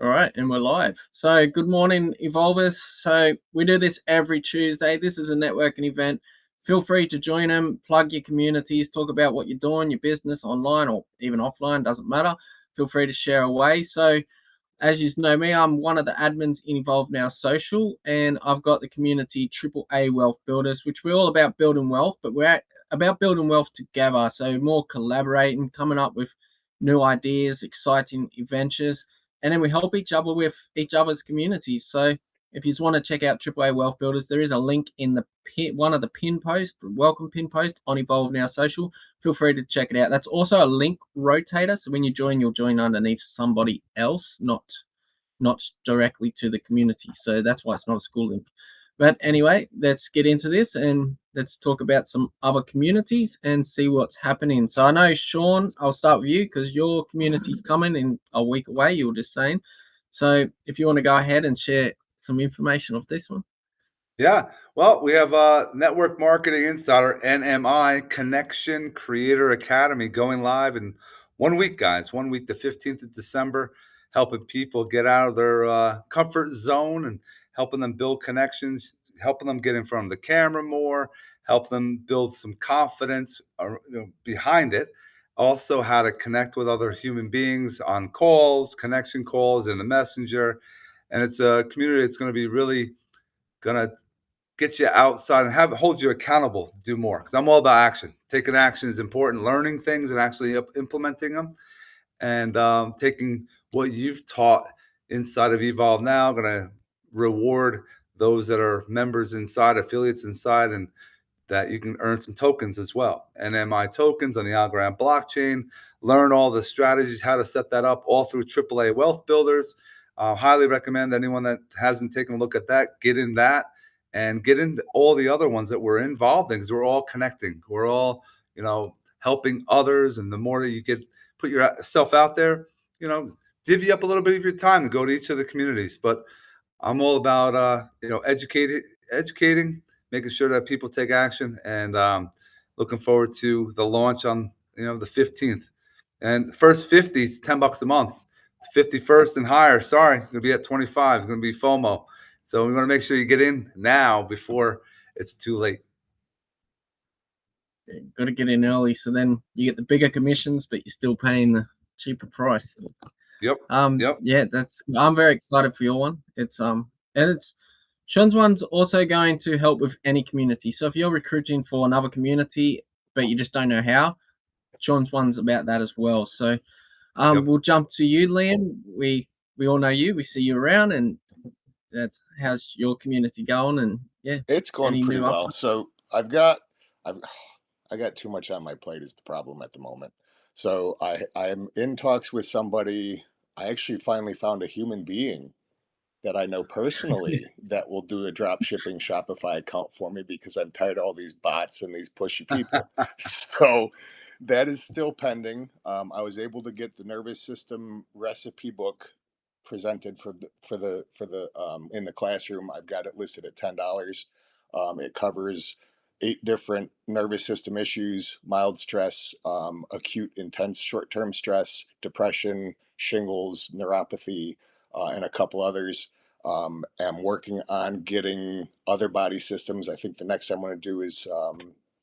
All right, and we're live. So, good morning, Evolvers. So, we do this every Tuesday. This is a networking event. Feel free to join them, plug your communities, talk about what you're doing, your business online or even offline, doesn't matter. Feel free to share away. So, as you know me, I'm one of the admins in Evolve Now Social, and I've got the community AAA Wealth Builders, which we're all about building wealth, but about building wealth together. So, more collaborating, coming up with new ideas, exciting adventures, and then we help each other with each other's communities. So if you just want to check out AAA Wealth Builders, there is a link in the one of the pin post, welcome pin post on Evolve Now Social. Feel free to check it out. That's also a link rotator, so when you join, you'll join underneath somebody else, not directly to the community. So that's why it's not a school link. But anyway, let's get into this and let's talk about some other communities and see what's happening. So I know, Shawn, I'll start with you because your community's coming in a week away, you were just saying. So if you want to go ahead and share some information of this one. Yeah, well, we have Network Marketing Insider, NMI, Connection Creator Academy going live in 1 week, guys. 1 week, the 15th of December, helping people get out of their comfort zone and helping them build connections, helping them get in front of the camera more, help them build some confidence behind it. Also, how to connect with other human beings on calls, connection calls in the messenger. And it's a community that's going to be really going to get you outside and hold you accountable to do more. Because I'm all about action. Taking action is important. Learning things and actually implementing them, and taking what you've taught inside of Evolve Now. Going to reward those that are members inside, affiliates inside, and that you can earn some tokens as well. NMI tokens on the Algorand blockchain. Learn all the strategies, how to set that up, all through AAA Wealth Builders. Highly recommend anyone that hasn't taken a look at that, get in that and get into all the other ones that we're involved in, because we're all connecting. We're all, helping others. And the more that you put yourself out there, divvy up a little bit of your time to go to each of the communities. But I'm all about, educating, making sure that people take action, and looking forward to the launch on, the 15th. And the first 50 is $10 a month. 51st and higher, sorry, it's going to be at 25. It's going to be FOMO. So we want to make sure you get in now before it's too late. Got to get in early, so then you get the bigger commissions, but you're still paying the cheaper price. Yep. Yeah, I'm very excited for your one. It's Shawn's one's also going to help with any community. So if you're recruiting for another community, but you just don't know how, Shawn's one's about that as well. So we'll jump to you, Liam. We all know you. We see you around, and that's how's your community going? And yeah, it's going pretty well. So I've got too much on my plate is the problem at the moment. So I'm in talks with somebody. I actually finally found a human being that I know personally that will do a drop shipping Shopify account for me, because I'm tired of all these bots and these pushy people. So that is still pending. I was able to get the nervous system recipe book presented for the in the classroom. I've got it listed at $10. It covers 8 different nervous system issues: mild stress, acute intense short-term stress, depression, shingles, neuropathy, and a couple others. I'm working on getting other body systems. I think the next I'm going to do is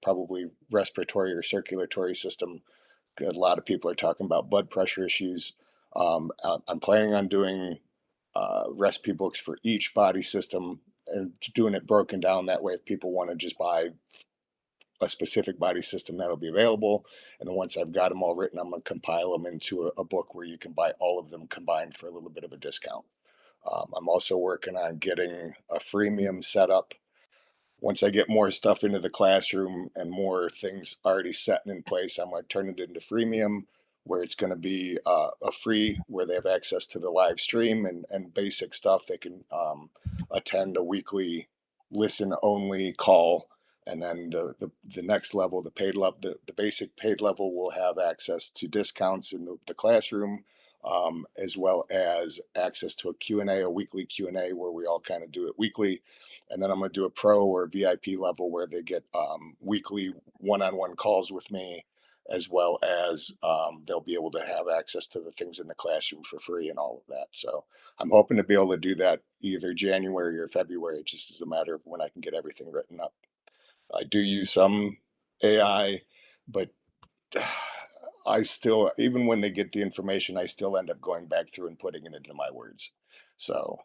probably respiratory or circulatory system. A lot of people are talking about blood pressure issues. I'm planning on doing recipe books for each body system and doing it broken down that way. If people want to just buy a specific body system, that'll be available. And then once I've got them all written, I'm going to compile them into a book where you can buy all of them combined for a little bit of a discount. I'm also working on getting a freemium set up. Once I get more stuff into the classroom and more things already set in place, I'm going to turn it into freemium, where it's going to be a free, where they have access to the live stream and basic stuff. They can attend a weekly listen only call. And then the next level, the paid level, the basic paid level, will have access to discounts in the classroom, as well as access to a Q&A, a weekly Q&A, where we all kind of do it weekly. And then I'm going to do a pro or VIP level where they get weekly one-on-one calls with me, as well as they'll be able to have access to the things in the classroom for free and all of that. So I'm hoping to be able to do that either January or February, just as a matter of when I can get everything written up. I do use some AI, but I still, even when they get the information, I still end up going back through and putting it into my words. So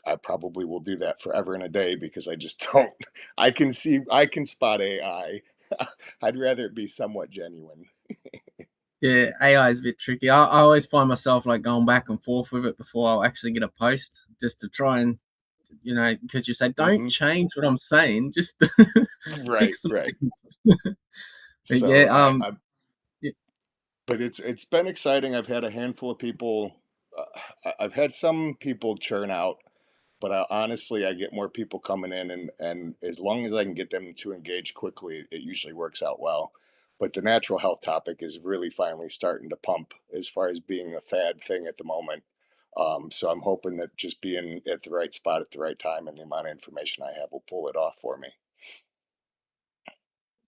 I probably will do that forever and a day because I just don't, I can spot AI. I'd rather it be somewhat genuine. Yeah, AI is a bit tricky. I always find myself like going back and forth with it before I'll actually get a post, just to try and, because you say don't Hmm. change what I'm saying, just Right, fix some right. things. But So yeah, yeah, but it's been exciting. I've had a handful of people. I've had some people churn out, but honestly, I get more people coming in, and as long as I can get them to engage quickly, it usually works out well. But the natural health topic is really finally starting to pump as far as being a fad thing at the moment. So I'm hoping that just being at the right spot at the right time and the amount of information I have will pull it off for me.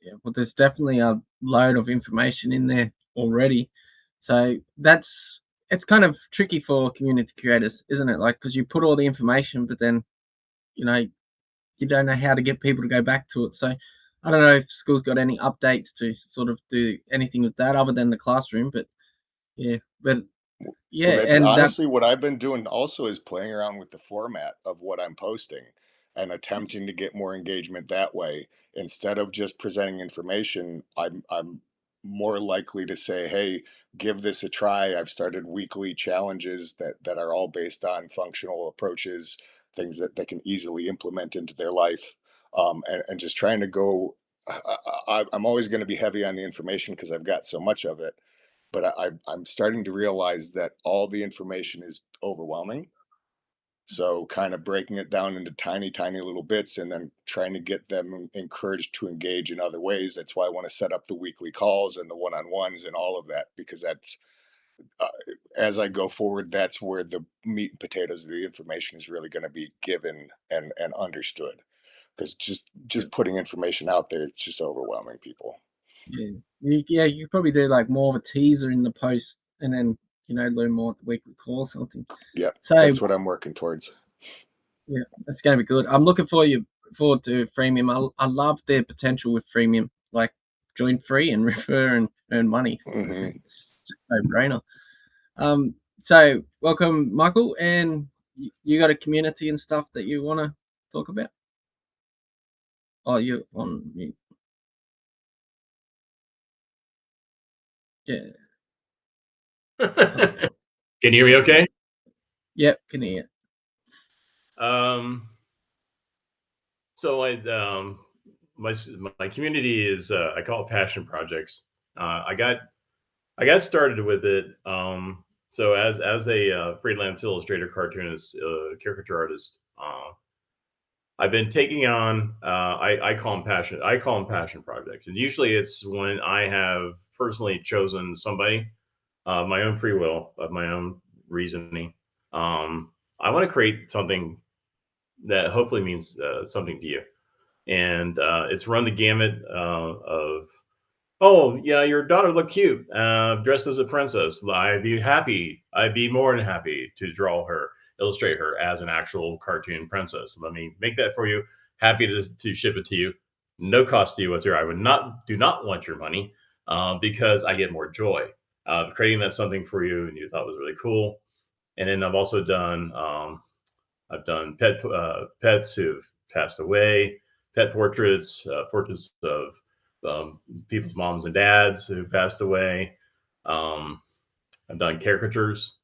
yeah. Well, there's definitely a load of information in there already, so it's kind of tricky for community creators, isn't it? Like, because you put all the information, but then you know you don't know how to get people to go back to it. So I don't know if school's got any updates to sort of do anything with that other than the classroom, but yeah, but Well, yeah, that's and that honestly what I've been doing also is playing around with the format of what I'm posting and attempting to get more engagement that way. Instead of just presenting information, I'm more likely to say, hey, give this a try. I've started weekly challenges that are all based on functional approaches, things that they can easily implement into their life. And just trying to go, I'm always going to be heavy on the information because I've got so much of it, but I'm starting to realize that all the information is overwhelming. So kind of breaking it down into tiny, tiny little bits and then trying to get them encouraged to engage in other ways. That's why I want to set up the weekly calls and the one-on-ones and all of that, because that's uh, as I go forward, that's where the meat and potatoes of the information is really going to be given and understood. Because just putting information out there, it's just overwhelming people. yeah, you could probably do like more of a teaser in the post, and then learn more at the weekly call or something. Yep, So that's what I'm working towards. yeah, that's going to be good. I'm looking forward to freemium. I love their potential with freemium, like join free and refer and earn money. So Hmm. it's just no brainer. So welcome, Michael, and you got a community and stuff that you want to talk about? Oh, you on mute. Yeah. Oh, Can you hear me okay? yep, can hear. Um, so my my community is I call it passion projects. I got started with it. So as a freelance illustrator, cartoonist, caricature artist, I've been taking on I call them passion projects, and usually it's when I have personally chosen somebody of my own free will, of my own reasoning. I want to create something that hopefully means something to you. And it's run the gamut of, oh, yeah, your daughter looked cute, dressed as a princess. I'd be happy. I'd be more than happy to draw her, illustrate her as an actual cartoon princess. Let me make that for you. Happy to ship it to you. No cost to you whatsoever. I would not do not want your money because I get more joy creating that something for you and you thought was really cool. And then I've done pets who've passed away, pet portraits, portraits of people's moms and dads who passed away. Um, I've done caricatures,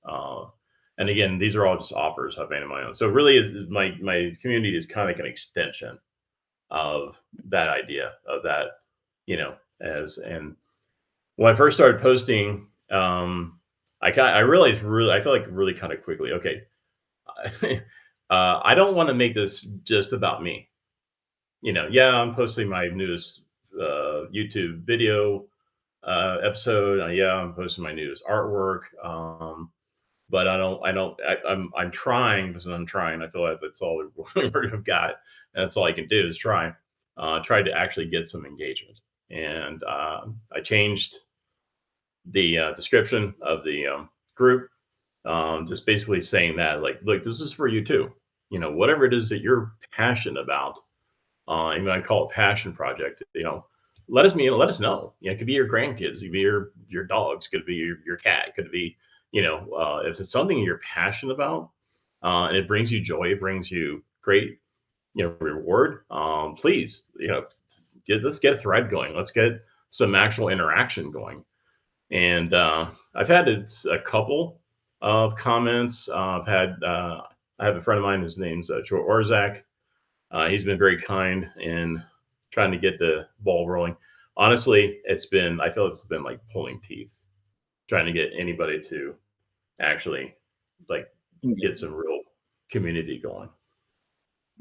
and again, these are all just offers I've made on my own. So, it really, is my community is kind of like an extension of that idea of that, as and when I first started posting, I realized really I feel like really kind of quickly. Okay, I don't want to make this just about me. Yeah, I'm posting my newest YouTube video episode. Yeah, I'm posting my newest artwork. But I'm trying because I'm trying. I feel like that's all the word I've got. And that's all I can do is try to actually get some engagement. and I changed the description of the group, just basically saying that, like, look, this is for you too. Whatever it is that you're passionate about, and I call it passion project. Let us know. It could be your grandkids, it could be your dogs, it could be your cat, it could be, if it's something you're passionate about, and it brings you joy, it brings you great, reward. Please, let's get a thread going. Let's get some actual interaction going. And I've had a couple of comments. I have a friend of mine. His name's Joe Orzak. He's been very kind in trying to get the ball rolling. Honestly, I feel it's been like pulling teeth, trying to get anybody to actually like get some real community going.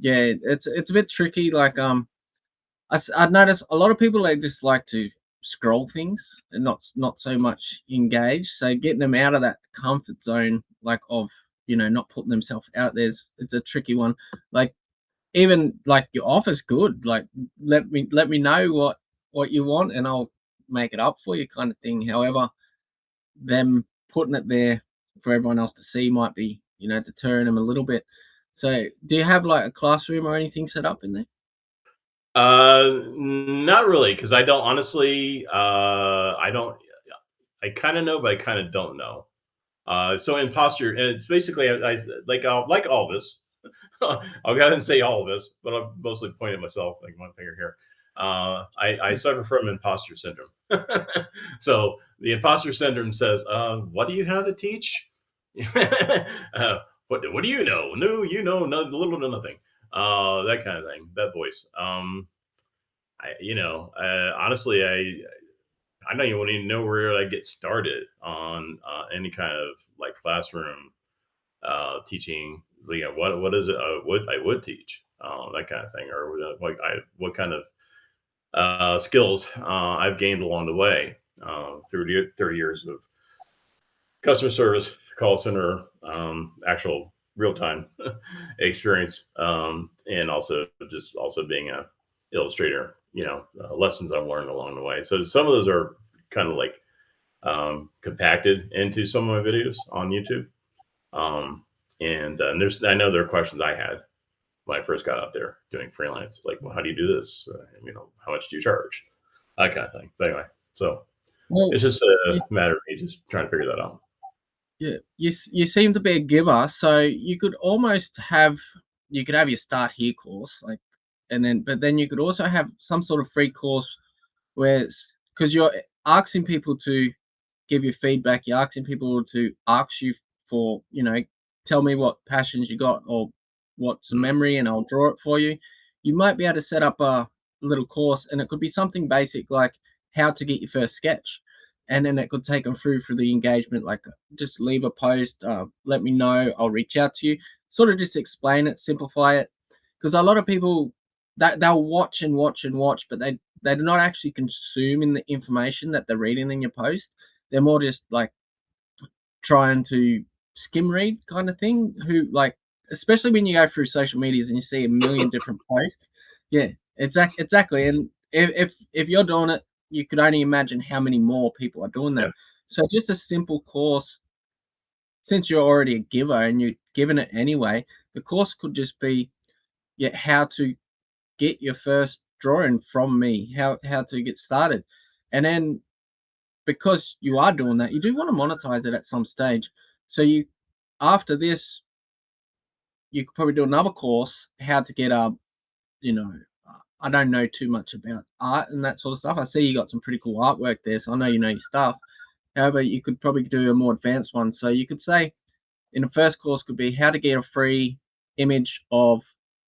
Yeah, it's a bit tricky. Like I'd noticed a lot of people, they just like to scroll things and not so much engage. So getting them out of that comfort zone, like of not putting themselves out there, it's a tricky one. Like even like your offer's good. Like let me know what you want and I'll make it up for you, kind of thing. However, them putting it there for everyone else to see might be deterring them a little bit. So do you have like a classroom or anything set up in there? Not really, because I don't honestly. I don't. I kind of know, but I kind of don't know. So imposter, and it's basically, I like all of us. I'll go ahead and say all of us, but I'm mostly pointing at myself, like one finger here. I suffer from imposter syndrome. So the imposter syndrome says, "What do you have to teach? What do you know? No, little to nothing." That kind of thing. That voice. Honestly, I don't even know where I get started on any kind of like classroom teaching. What is it? I would teach that kind of thing, or what kind of skills I've gained along the way through 30 years of customer service, call center, actual real time experience, and also being a illustrator. Lessons I've learned along the way. So some of those are kind of like compacted into some of my videos on YouTube. And I know there are questions I had when I first got out there doing freelance, like, well, how do you do this? How much do you charge? That kind of thing. But anyway, so it's just a matter of me just trying to figure that out. Yeah, you seem to be a giver, so you could have your start here course, like, but then you could also have some sort of free course where, because you're asking people to give you feedback, you're asking people to ask you for, tell me what passions you got or what's a memory, and I'll draw it for you. You might be able to set up a little course, and it could be something basic like how to get your first sketch. And then it could take them through for the engagement, like just leave a post, let me know, I'll reach out to you. Sort of just explain it, simplify it. Because a lot of people, that they'll watch and watch and watch, but they do not actually consume in the information that they're reading in your post. They're more just like trying to skim read kind of thing. Who, like, especially when you go through social medias and you see a million different posts. Yeah, exactly. And if you're doing it, you could only imagine how many more people are doing that. Yeah. So just a simple course, since you're already a giver and you're giving it anyway, the course could just be how to get your first drawing from me, how to get started. And then because you are doing that, you do want to monetize it at some stage. So after this, you could probably do another course, how to get I don't know too much about art and that sort of stuff. I see you got some pretty cool artwork there, so I know you know your stuff. However, you could probably do a more advanced one. So you could say in the first course could be how to get a free image of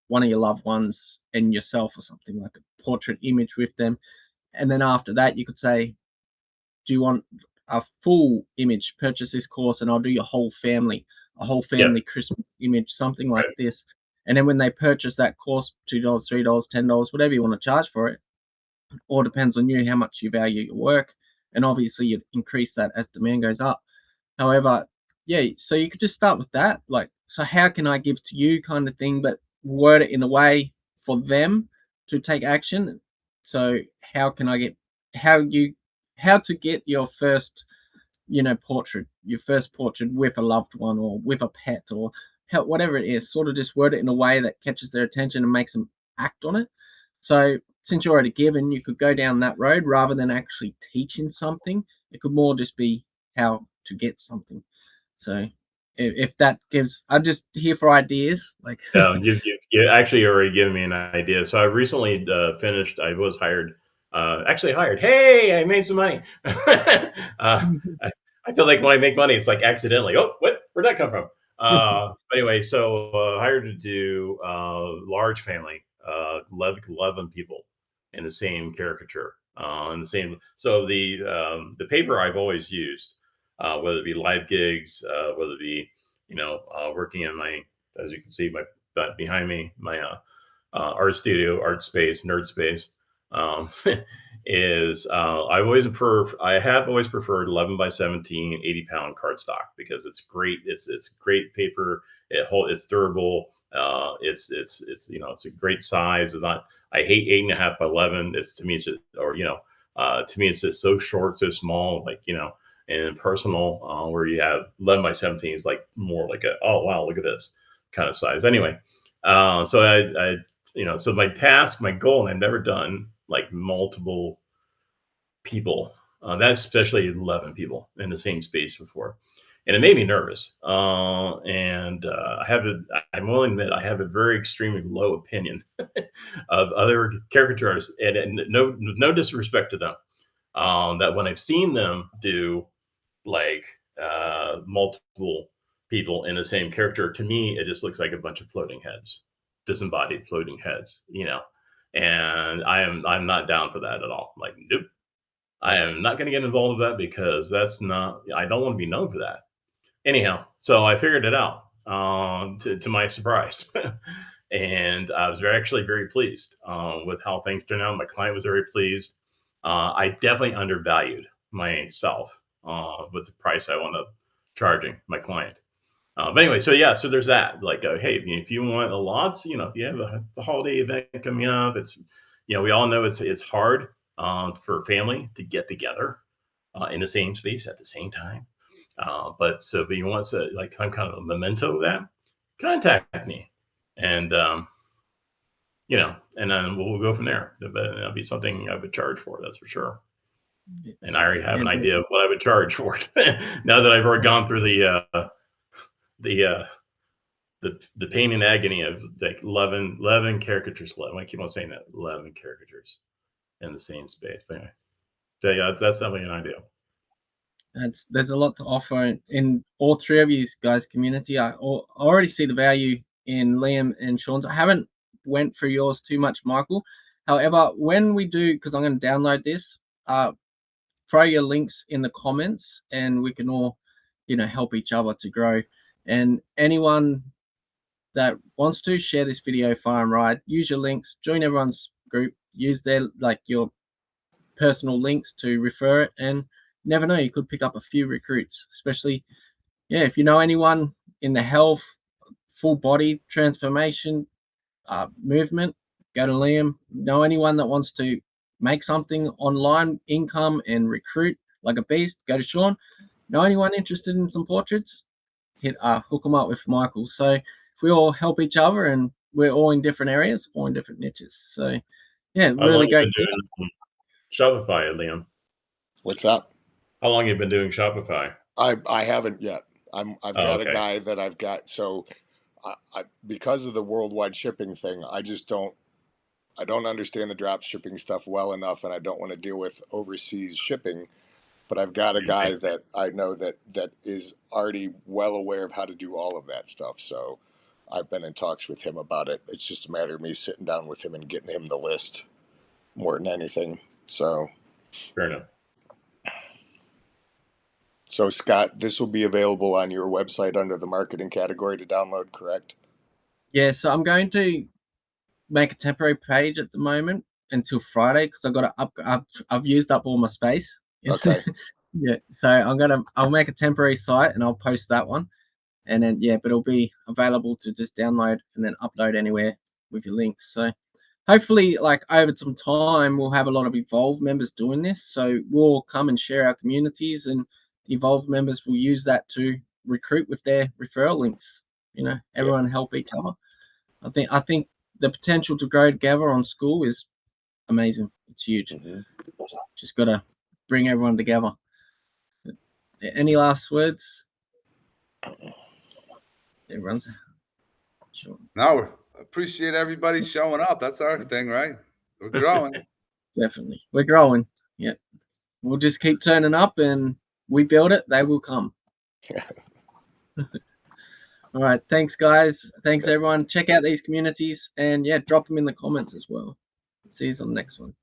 one of your loved ones and yourself, or something like a portrait image with them. And then after that, you could say, do you want a full image? Purchase this course and I'll do your whole family, a whole family Christmas image, something like this. And then when they purchase that course, $2, $3, $10, whatever you want to charge for it, all depends on you, how much you value your work. And obviously you increase that as demand goes up. However, so you could just start with that. Like, so how can I give to you kind of thing, but word it in a way for them to take action. So how can I get how to get your first portrait with a loved one or with a pet, or whatever it is. Sort of just word it in a way that catches their attention and makes them act on it. So since you're already given, you could go down that road rather than actually teaching something. It could more just be how to get something. So if that gives, I'm just here for ideas. Like, you actually already given me an idea. So I recently finished. I was hired. Actually hired. Hey, I made some money. I feel like when I make money, it's like accidentally. Oh, what? Where'd that come from? Anyway, so hired to do large family, 11 people in the same caricature, in the same. So the paper I've always used, whether it be live gigs, whether it be working in my, as you can see, my behind me, my art studio, art space, nerd space. Is I have always preferred 11 by 17 80-pound cardstock because it's great. It's great paper. It's durable. It's it's a great size. It's not. I hate 8.5 by 11. It's to me it's just, or to me it's just so short, so small. Like and personal, where you have 11 by 17 is like more like a, oh wow, look at this kind of size. Anyway, so I so my goal, and I've never done like multiple people, that's especially 11 people in the same space before. And it made me nervous. And I'm willing to admit, I have a very extremely low opinion of other caricature artists, and no disrespect to them. That when I've seen them do like multiple people in the same character, to me, it just looks like a bunch of floating heads, disembodied floating heads, and I'm not down for that at all. Like, nope, I am not going to get involved with that because that's not. I don't want to be known for that. Anyhow, so I figured it out, to my surprise, and I was actually very pleased with how things turned out. My client was very pleased. I definitely undervalued myself with the price I wound up charging my client. But anyway, so yeah, so there's that. Like, hey, if you want a lot, if you have a holiday event coming up, it's, we all know it's hard for family to get together in the same space at the same time. But you want to like some kind of a memento of that, contact me, and and then we'll go from there. But that'll be something I would charge for, that's for sure. And I already have an idea of what I would charge for it. Now that I've already gone through the pain and agony of like 11 caricatures. I keep on saying that, 11 caricatures in the same space. But anyway, so yeah, that's definitely an idea. There's a lot to offer in all three of you guys' community. I already see the value in Liam and Shawn's. I haven't went through yours too much, Michael. However, when we do, because I'm going to download this, throw your links in the comments, and we can all, help each other to grow. And anyone that wants to share this video far and right, use your links, join everyone's group, use your personal links to refer it, and never know, you could pick up a few recruits, especially if you know anyone in the health, full body transformation movement. Go to Liam. Know anyone that wants to make something online, income, and recruit like a beast, go to Shawn. Know anyone interested in some portraits, hook them up with Michael. So if we all help each other, and we're all in different areas, all in different niches. So yeah, really great. Shopify, Liam. What's up? How long have you been doing Shopify? I haven't yet. I've got a guy that I've got. So I because of the worldwide shipping thing, I don't understand the drop shipping stuff well enough, and I don't want to deal with overseas shipping. But I've got a guy that I know that is already well aware of how to do all of that stuff. So I've been in talks with him about it. It's just a matter of me sitting down with him and getting him the list more than anything. So fair enough. So Scott, this will be available on your website under the marketing category to download, correct? Yeah, so I'm going to make a temporary page at the moment until Friday because I've used up all my space. Okay. Yeah, so I'll make a temporary site and I'll post that one, and then but it'll be available to just download and then upload anywhere with your links. So hopefully, like over some time, we'll have a lot of Evolve members doing this. So we'll come and share our communities, and the Evolve members will use that to recruit with their referral links. Everyone help each other. I think the potential to grow together on Skool is amazing. It's huge. Just got to bring everyone together. Any last words? Everyone's sure. No, appreciate everybody showing up. That's our thing, right? We're growing. Definitely. We're growing. Yeah. We'll just keep turning up, and we build it, they will come. All right. Thanks, guys. Thanks, everyone. Check out these communities, and drop them in the comments as well. See you on the next one.